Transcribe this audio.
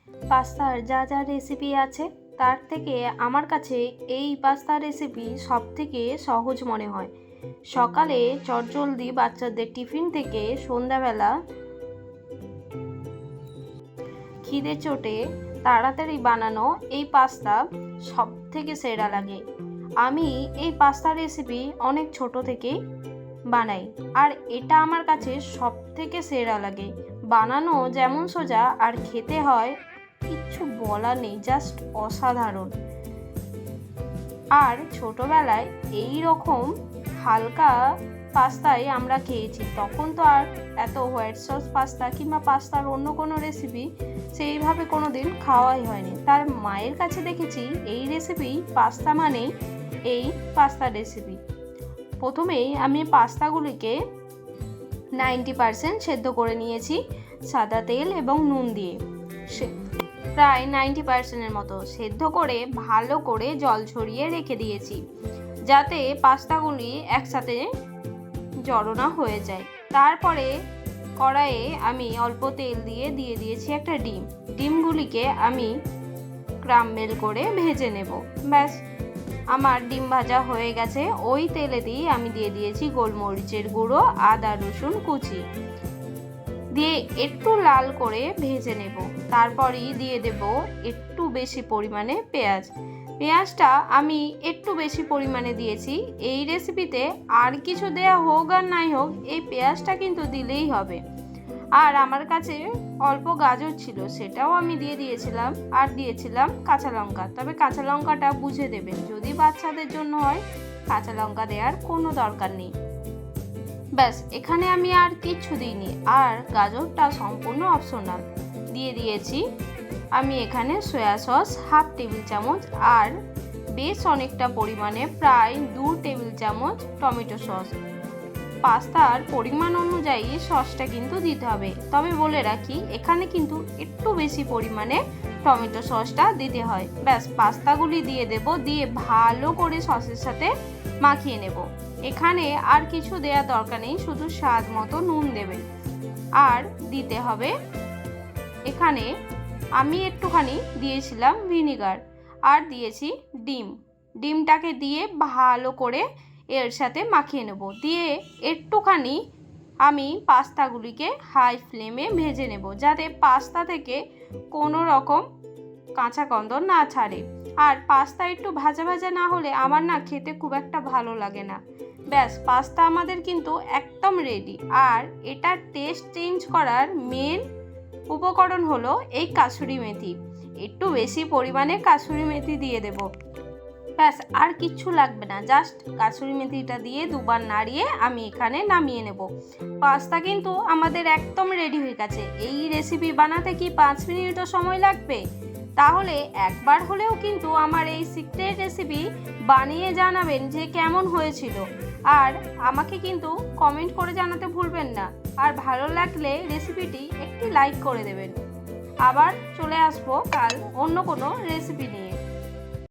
পাস্তার যা যা রেসিপি আছে তার থেকে আমার কাছে এই পাস্তা রেসিপি সবথেকে সহজ মনে হয়। সকালে চটজলদি বাচ্চাদের টিফিন থেকে সন্ধ্যাবেলা খিদে চোটে তাড়াতাড়ি বানানো এই পাস্তা সবথেকে সেরা লাগে। আমি এই পাস্তা রেসিপি অনেক ছোট থেকেই বানাই, আর এটা আমার কাছে সবথেকে সেরা লাগে। বানানো যেমন সোজা আর খেতে হয় কিচ্ছু বলার নেই, জাস্ট অসাধারণ। আর ছোটবেলায় এই রকম হালকা পাস্তাই আমরা খেয়েছি, তখন তো আর এত হোয়াইট সস পাস্তা কিংবা পাস্তার অন্য কোনো রেসিপি সেইভাবে কোনো দিন খাওয়াই হয়নি। তার মায়ের কাছে দেখেছি এই রেসিপি, পাস্তা মানেই এই পাস্তা রেসিপি। প্রথমেই আমি পাস্তাগুলিকে 90% সেদ্ধ করে নিয়েছি সাদা তেল এবং নুন দিয়ে। প্রায় 90%-এর মতো সেদ্ধ করে ভালো করে জল ছড়িয়ে রেখে দিয়েছি, যাতে পাস্তাগুলি একসাথে জড়ো না হয়ে যায়। তারপরে কড়াইয়ে আমি অল্প তেল দিয়ে দিয়েছি একটা ডিমগুলিকে আমি ক্রাম্বেল করে ভেজে নেব। ব্যাস, আমার ডিম ভাজা হয়ে গেছে। ওই তেলেতেই আমি দিয়ে দিয়েছি গোলমরিচের গুঁড়ো, আদা রসুন কুচি দিয়ে একটু লাল করে ভেজে নেব। তারপরেই দিয়ে দেব একটু বেশি পরিমাণে পেঁয়াজটা আমি একটু বেশি পরিমাণে দিয়েছি। এই রেসিপিতে আর কিছু দেয়া হোক আর নাই হোক, এই পেঁয়াজটা কিন্তু দিলেই হবে। আর আমার কাছে অল্প গাজর ছিল, সেটাও আমি দিয়ে দিয়েছিলাম। আর দিয়েছিলাম কাঁচা লঙ্কা, তবে কাঁচা লঙ্কাটা বুঝে দেবেন, যদি বাচ্চাদের জন্য হয় কাঁচা লঙ্কা দেওয়ার কোনো দরকার নেই। ব্যাস, এখানে আমি আর কিচ্ছু দিইনি, আর গাজরটা সম্পূর্ণ অপশনাল। দিয়ে দিয়েছি আমি এখানে সয়া সস 1/2 টেবিল চামচ, আর বেশ অনেকটা পরিমাণে প্রায় 2 টেবিল চামচ টমেটো সস। পাস্তার পরিমাণ অনুযায়ী সসটা কিন্তু দিতে হবে, তবে বলে রাখি এখানে কিন্তু একটু বেশি পরিমাণে টমেটো সসটা দিতে হয়। ব্যাস, পাস্তাগুলি দিয়ে দেব, দিয়ে ভালো করে সসের সাথে মাখিয়ে নেব। এখানে আর কিছু দেওয়ার দরকার নেই, শুধু স্বাদ মতো নুন দেবেন। আর দিতে হবে এখানে আমি একটুখানি দিয়েছিলাম ভিনিগার, আর দিয়েছি ডিমটাকে দিয়ে ভালো করে এর সাথে মাখিয়ে নেব। দিয়ে একটুখানি আমি পাস্তাগুলিকে হাই ফ্লেমে ভেজে নেব, যাতে পাস্তা থেকে কোনো রকম কাঁচা গন্ধ না ছাড়ে। আর পাস্তা একটু ভাজা ভাজা না হলে আমার না খেতে খুব একটা ভালো লাগে না। ব্যাস, পাস্তা আমাদের কিন্তু একদম রেডি। আর এটার টেস্ট চেঞ্জ করার মেন উপকরণ হলো এই কাসুরি মেথি। একটু বেশি পরিমাণে কাসুরি মেথি দিয়ে দেব। ব্যাস, আর কিচ্ছু লাগবে না, জাস্ট কাসুরি মেথিটা দিয়ে দুবার নাড়িয়ে আমি এখানে নামিয়ে নেব। পাস্তা কিন্তু আমাদের একদম রেডি হয়ে গেছে। এই রেসিপি বানাতে কি 5 মিনিটও সময় লাগবে? তাহলে একবার হলেও কিন্তু আমার এই সিক্রেট রেসিপি বানিয়ে জানাবেন যে কেমন হয়েছিল। আর আমাকে কিন্তু কমেন্ট করে জানাতে ভুলবেন না। আর ভালো লাগলে রেসিপিটি একটি লাইক করে দেবেন। আবার চলে আসবো কাল অন্য কোনো রেসিপি নিয়ে।